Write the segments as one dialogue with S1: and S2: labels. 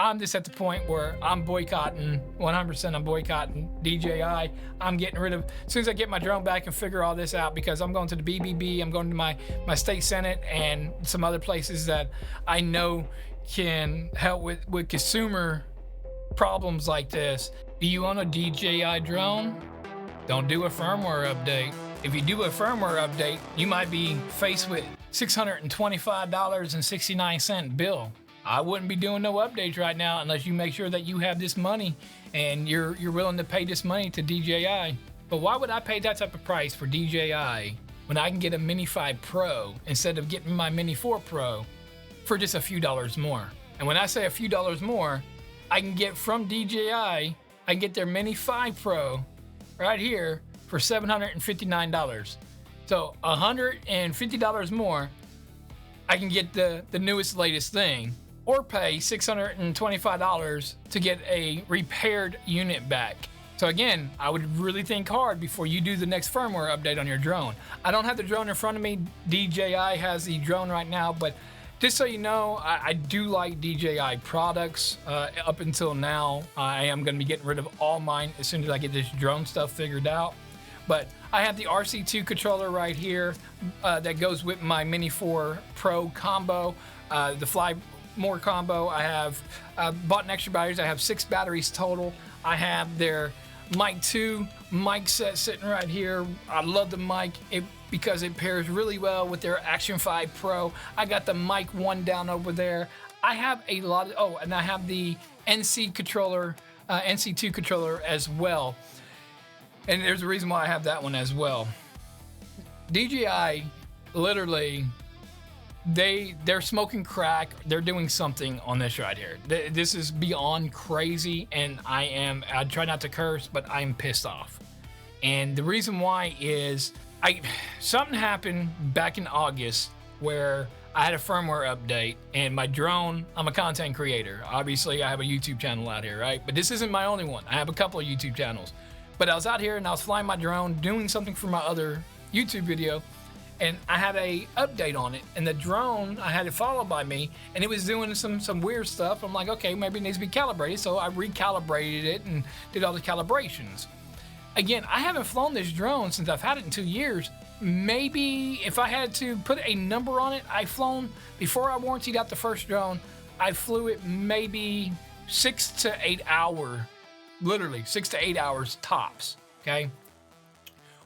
S1: I'm just at the point where I'm boycotting, 100% I'm boycotting DJI. I'm getting rid of, as soon as I get my drone back and figure all this out, because I'm going to the BBB, I'm going to my state senate and some other places that I know can help with consumer problems like this. Do you own a DJI drone? Don't do a firmware update. If you do a firmware update, you might be faced with $625.69 bill. I wouldn't be doing no updates right now unless you make sure that you have this money and you're willing to pay this money to DJI. But why would I pay that type of price for DJI when I can get a Mini 5 Pro instead of getting my Mini 4 Pro for just a few dollars more? And when I say a few dollars more, I can get from DJI, I can get their Mini 5 Pro right here for $759. So $150 more, I can get the newest, latest thing, or pay $625 to get a repaired unit back. So again, I would really think hard before you do the next firmware update on your drone. I don't have the drone in front of me. DJI has the drone right now, but just so you know, I do like DJI products. Up until now, I am gonna be getting rid of all mine as soon as I get this drone stuff figured out. But I have the RC2 controller right here that goes with my Mini 4 Pro combo, the Fly More combo. I have bought an extra batteries. I have 6 batteries total. I have their Mic 2 mic set sitting right here. I love the mic because it pairs really well with their Action 5 Pro. I got the Mic 1 down over there. I have a lot of, and I have the NC controller, NC2 controller as well. And there's a reason why I have that one as well. DJI, literally, they're smoking crack. They're doing something on this right here. This is beyond crazy, and I try not to curse, but I'm pissed off. And the reason why is something happened back in August where I had a firmware update, and my drone, I'm a content creator. Obviously, I have a YouTube channel out here, right? But this isn't my only one. I have a couple of YouTube channels. But I was out here and I was flying my drone, doing something for my other YouTube video, and I had a update on it. And the drone, I had it followed by me, and it was doing some weird stuff. I'm like, okay, maybe it needs to be calibrated. So I recalibrated it and did all the calibrations. Again, I haven't flown this drone since I've had it in 2 years. Maybe if I had to put a number on it, I've flown, before I warrantied out the first drone, I flew it maybe 6 to 8 hours. Literally 6 to 8 hours tops, okay?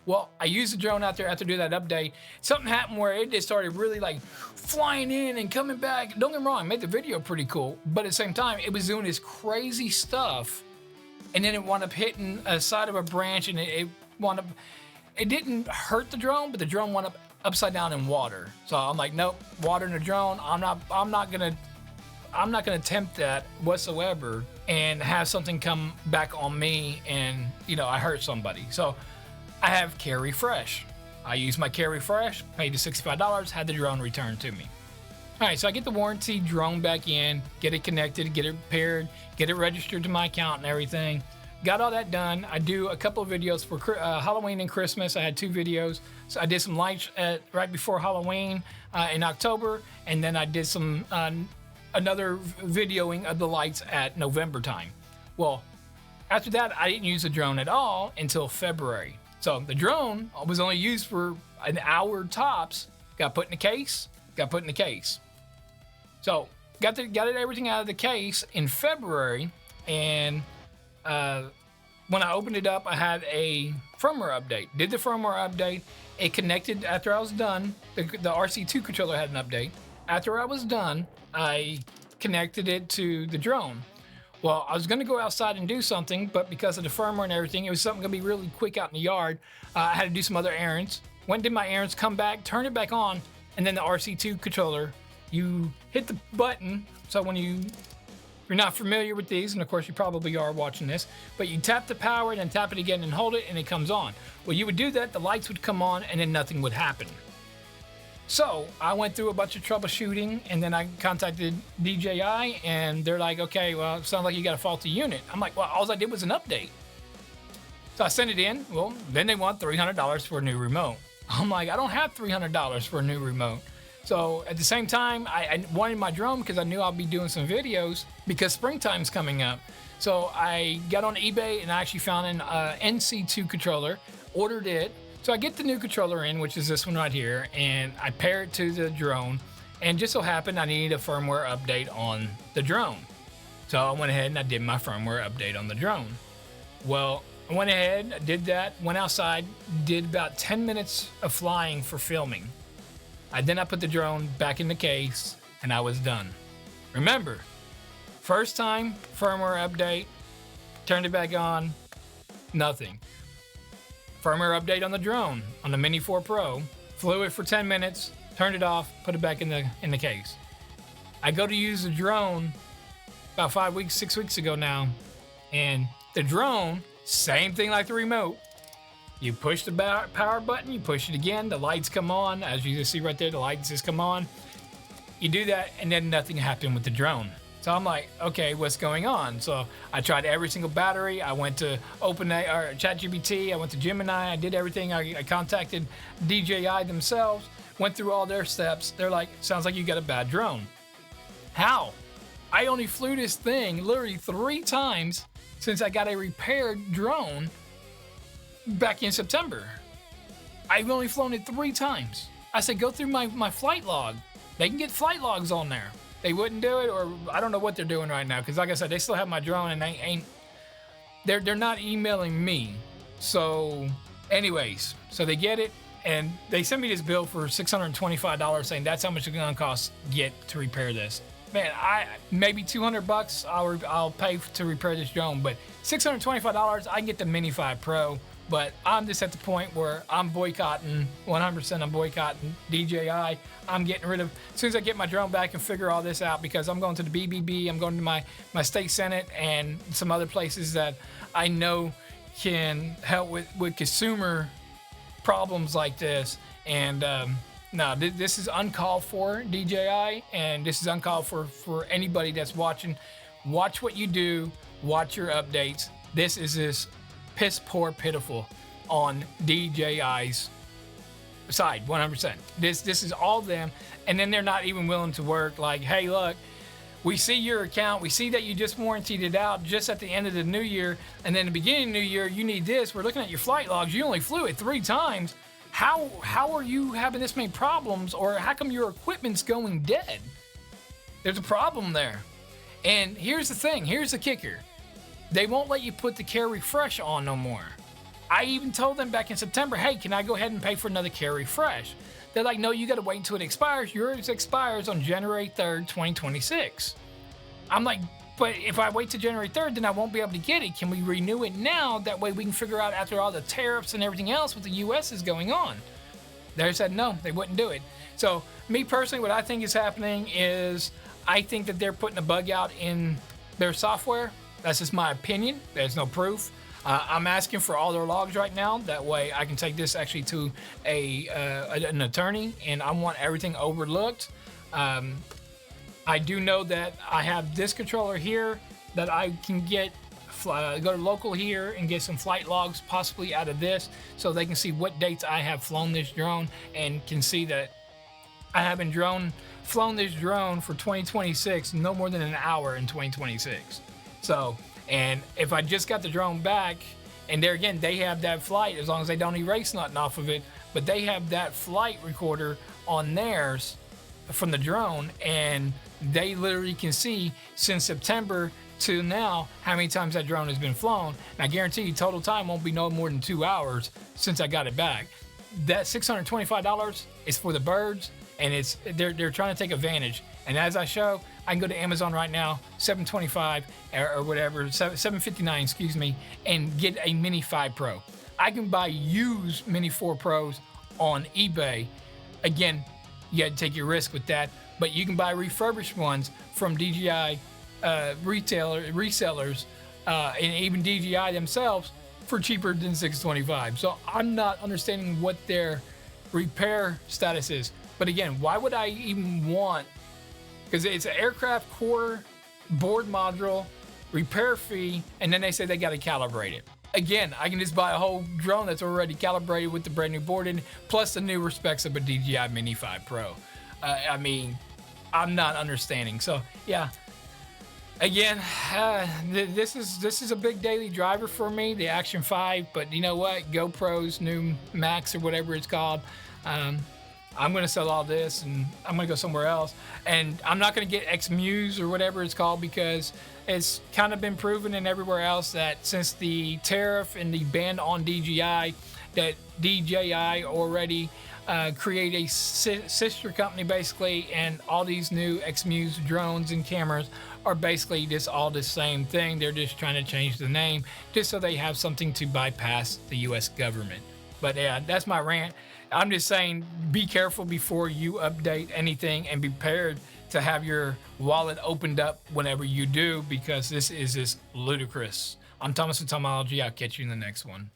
S1: Well, I used the drone out there after doing that update. Something happened where it just started really like flying in and coming back. Don't get me wrong, it made the video pretty cool, but at the same time, it was doing this crazy stuff, and then it wound up hitting a side of a branch, and it didn't hurt the drone, but the drone wound up upside down in water. So I'm like, nope, water in the drone, I'm not gonna attempt that whatsoever and have something come back on me and, I hurt somebody. So I have Carry Fresh. I use my Carry Fresh, paid the $65, had the drone returned to me. All right, so I get the warranty drone back in, get it connected, get it paired, get it registered to my account and everything. Got all that done. I do a couple of videos for Halloween and Christmas. I had 2 videos. So I did some lights right before Halloween in October, and then I did some another videoing of the lights at November time. Well, after that, I didn't use the drone at all until February. So the drone was only used for an hour tops. Got put in the case, So got everything out of the case in February, and when I opened it up, I had a firmware update. Did the firmware update. It connected after I was done. The RC2 controller had an update. After I was done, I connected it to the drone. Well, I was going to go outside and do something, but because of the firmware and everything, it was something going to be really quick out in the yard. I had to do some other errands. Went and did my errands, come back, turn it back on, and then the RC2 controller, you hit the button. So when you're not familiar with these, and of course you probably are watching this, but you tap the power and then tap it again and hold it, and it comes on. Well, you would do that, the lights would come on, and then nothing would happen. So I went through a bunch of troubleshooting, and then I contacted DJI, and they're like, okay, well, it sounds like you got a faulty unit. I'm like, well, all I did was an update. So I sent it in. Well, then they want $300 for a new remote. I'm like, I don't have $300 for a new remote. So at the same time, I wanted my drone because I knew I'll be doing some videos because springtime's coming up. So I got on eBay and I actually found an RC2 controller, ordered it. So I get the new controller in, which is this one right here, and I pair it to the drone. And just so happened I needed a firmware update on the drone. So I went ahead and I did my firmware update on the drone. Well, I went ahead, I did that, went outside, did about 10 minutes of flying for filming. Then I put the drone back in the case and I was done. Remember, first time firmware update, turned it back on, nothing. Firmware update on the drone, on the Mini 4 Pro, flew it for 10 minutes, turned it off, put it back in the case. I go to use the drone about 5 weeks, 6 weeks ago now, and the drone, same thing like the remote. You push the power button, you push it again, the lights come on. As you can see right there, the lights just come on. You do that, and then nothing happened with the drone. So I'm like, okay, what's going on? So I tried every single battery. I went to ChatGPT, I went to Gemini, I did everything. I contacted DJI themselves, went through all their steps. They're like, sounds like you got a bad drone. How? I only flew this thing literally 3 times since I got a repaired drone back in September. I've only flown it 3 times. I said, go through my flight log. They can get flight logs on there. They wouldn't do it, or I don't know what they're doing right now, because like I said, they still have my drone and they're not emailing me. So anyways, so they get it and they sent me this bill for $625 saying that's how much it's gonna cost to repair this. Man, maybe $200 I'll pay to repair this drone, but $625 I can get the Mini 5 Pro. But I'm just at the point where I'm boycotting, 100% I'm boycotting DJI. I'm getting rid of, as soon as I get my drone back and figure all this out, because I'm going to the BBB, I'm going to my state senate and some other places that I know can help with consumer problems like this. And no, this is uncalled for, DJI, and this is uncalled for anybody that's watching. Watch what you do, watch your updates. This is this piss poor pitiful on DJI's side, 100%. This is all them, and then they're not even willing to work. Like, hey, look, we see your account, we see that you just warrantied it out just at the end of the new year, and then the beginning of the new year you need this. We're looking at your flight logs, you only flew it 3 times. How are you having this many problems, or how come your equipment's going dead? There's a problem there. And here's the thing, here's the kicker. They won't let you put the care refresh on no more. I even told them back in September, hey, can I go ahead and pay for another care refresh? They're like, no, you got to wait until it expires. Yours expires on January 3rd, 2026. I'm like, but if I wait till January 3rd, then I won't be able to get it. Can we renew it now? That way we can figure out after all the tariffs and everything else what the U.S. is going on. They said no, they wouldn't do it. So me personally, what I think is happening is I think that they're putting a bug out in their software. That's just my opinion. There's no proof. I'm asking for all their logs right now. That way I can take this actually to an attorney, and I want everything overlooked. I do know that I have this controller here that I can go to local here and get some flight logs possibly out of this, so they can see what dates I have flown this drone and can see that I haven't flown this drone for 2026, no more than an hour in 2026. So, and if I just got the drone back, and there again, they have that flight, as long as they don't erase nothing off of it, but they have that flight recorder on theirs from the drone, and they literally can see since September to now how many times that drone has been flown. And I guarantee you total time won't be no more than 2 hours since I got it back. That $625 is for the birds, and they're trying to take advantage. And as I show, I can go to Amazon right now, $725 or whatever, $759, excuse me, and get a Mini 5 Pro. I can buy used Mini 4 Pros on eBay. Again, you got to take your risk with that, but you can buy refurbished ones from DJI resellers, and even DJI themselves for cheaper than $625. So I'm not understanding what their repair status is. But again, why would I even want? Because it's an aircraft core board module, repair fee, and then they say they got to calibrate it. Again, I can just buy a whole drone that's already calibrated with the brand new board in, plus the newer specs of a DJI Mini 5 Pro. I mean, I'm not understanding. So yeah, again, this is a big daily driver for me, the Action 5. But you know what? GoPro's new Max or whatever it's called. I'm going to sell all this and I'm going to go somewhere else. And I'm not going to get XMuse or whatever it's called, because it's kind of been proven in everywhere else that since the tariff and the ban on DJI, that DJI already create a sister company basically, and all these new XMuse drones and cameras are basically just all the same thing. They're just trying to change the name just so they have something to bypass the US government. But yeah, that's my rant. I'm just saying, be careful before you update anything, and be prepared to have your wallet opened up whenever you do, because this is just ludicrous. I'm Thomas with Tomology. I'll catch you in the next one.